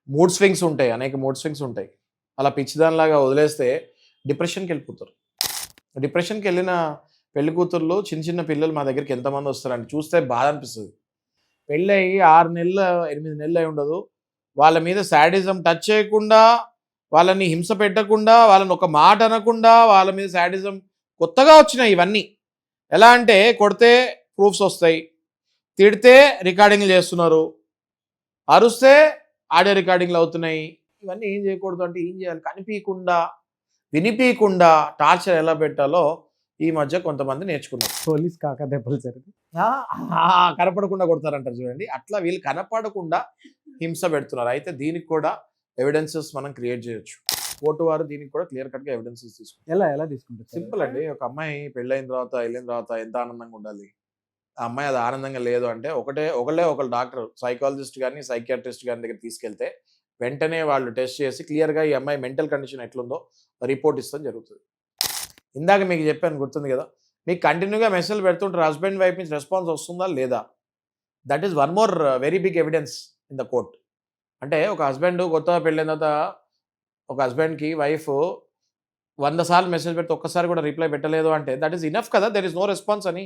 Mood swings ఉంటాయి, అనేక mood swings ఉంటాయి. అలా పిచ్చిదానిలాగా వదిలేస్తే డిప్రెషన్కి వెళ్ళిపోతారు. డిప్రెషన్కి వెళ్ళిన పెళ్లి కూతుర్లు చిన్న చిన్న పిల్లలు మా దగ్గరికి ఎంతమంది వస్తారంటే చూస్తే బాధ అనిపిస్తుంది. పెళ్ళి అయ్యి 6 నెలలు 8 నెలలు అయి ఉండదు, వాళ్ళ మీద శాడిజం టచ్ చేయకుండా, వాళ్ళని హింస పెట్టకుండా, వాళ్ళని ఒక మాట అనకుండా వాళ్ళ మీద శాడిజం కొత్తగా వచ్చినాయి ఇవన్నీ. ఎలా అంటే కొడితే ప్రూఫ్స్ వస్తాయి, తిడితే రికార్డింగ్లు చేస్తున్నారు, అరుస్తే ఆడియో రికార్డింగ్లు అవుతున్నాయి. ఇవన్నీ ఏం చేయకూడదు అంటే ఏం చేయాలి? కనిపించకుండా వినిపించకుండా టార్చర్ ఎలా పెట్టాలో ఈ మధ్య కొంతమంది నేర్చుకున్నారు. పోలీస్ కాక దెబ్బలు జరిగి కనపడకుండా కొడతారంటారు చూడండి, అట్లా వీళ్ళు కనపడకుండా హింస పెడుతున్నారు. అయితే దీనికి కూడా ఎవిడెన్సెస్ మనం క్రియేట్ చేయొచ్చు. కోర్టు వారు దీనికి కూడా క్లియర్ కట్గా ఎవిడెన్సెస్ తీసుకుంటారు. ఎలా తీసుకుంటారు? సింపుల్ అండి. ఒక అమ్మాయి పెళ్ళైన తర్వాత వెళ్ళిన తర్వాత ఎంత ఆనందంగా ఉండాలి. ఆ అమ్మాయి అది ఆనందంగా లేదు అంటే ఒకళ్ళు డాక్టర్, సైకాలజిస్ట్ కానీ సైకియాట్రిస్ట్ కానీ దగ్గర తీసుకెళ్తే వెంటనే వాళ్ళు టెస్ట్ చేసి క్లియర్గా ఈ అమ్మాయి మెంటల్ కండిషన్ ఎట్లుందో రిపోర్ట్ ఇస్తాం జరుగుతుంది. ఇందాక మీకు చెప్పాను, గుర్తుంది కదా, మీకు కంటిన్యూగా మెసేజ్ పెడుతుంటారు, హస్బెండ్ వైఫ్ నుంచి రెస్పాన్స్ వస్తుందా లేదా. That is one more very big evidence in the court. అంటే ఒక హస్బెండ్ కొత్తగా పెళ్ళైన తర్వాత ఒక హస్బెండ్కి వైఫ్ 100 సార్లు మెసేజ్ పెడితే ఒక్కసారి కూడా రిప్లై పెట్టలేదు అంటే దట్ ఈస్ ఇనఫ్ కదా. దెర్ ఇస్ నో రెస్పాన్స్ అని,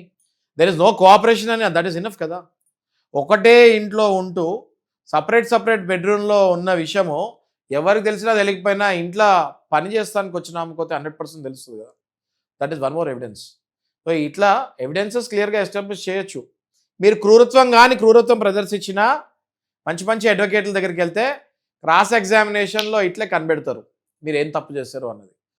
దెర్ ఇస్ నో కోఆపరేషన్ అని, దట్ ఈస్ ఇనఫ్ కదా. ఒకటే ఇంట్లో ఉంటూ సపరేట్ బెడ్రూమ్లో ఉన్న విషయము ఎవరికి తెలిసినా తెలియకపోయినా ఇంట్లో పని చేస్తానికి వచ్చినామకపోతే 100% తెలుస్తుంది కదా. That is one more evidence. So ఇట్లా ఎవిడెన్సెస్ క్లియర్గా ఎస్టాబ్లిష్ చేయొచ్చు. మీరు క్రూరత్వం ప్రదర్శించినా మంచి అడ్వకేట్ల దగ్గరికి వెళ్తే క్రాస్ ఎగ్జామినేషన్లో ఇట్లే కనిపెడతారు మీరు ఏం తప్పు చేశారు అన్నది.